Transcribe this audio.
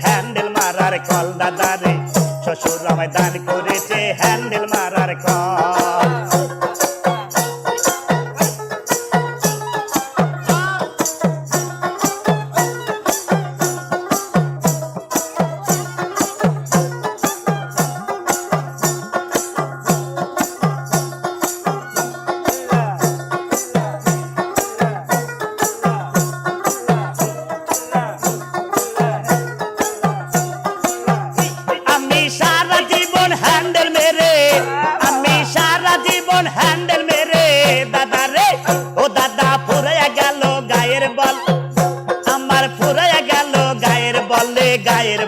Handle মারার call দাদারে, শ্বশুর আমায় দান করেছে হ্যান্ডেল মারার কল। হ্যান্ডেল মেরে দাদা রে, ও দাদা ফুরাইয়া গেল গায়ের বল, আমার ফুরাইয়া গেল গায়ের বলে গায়ের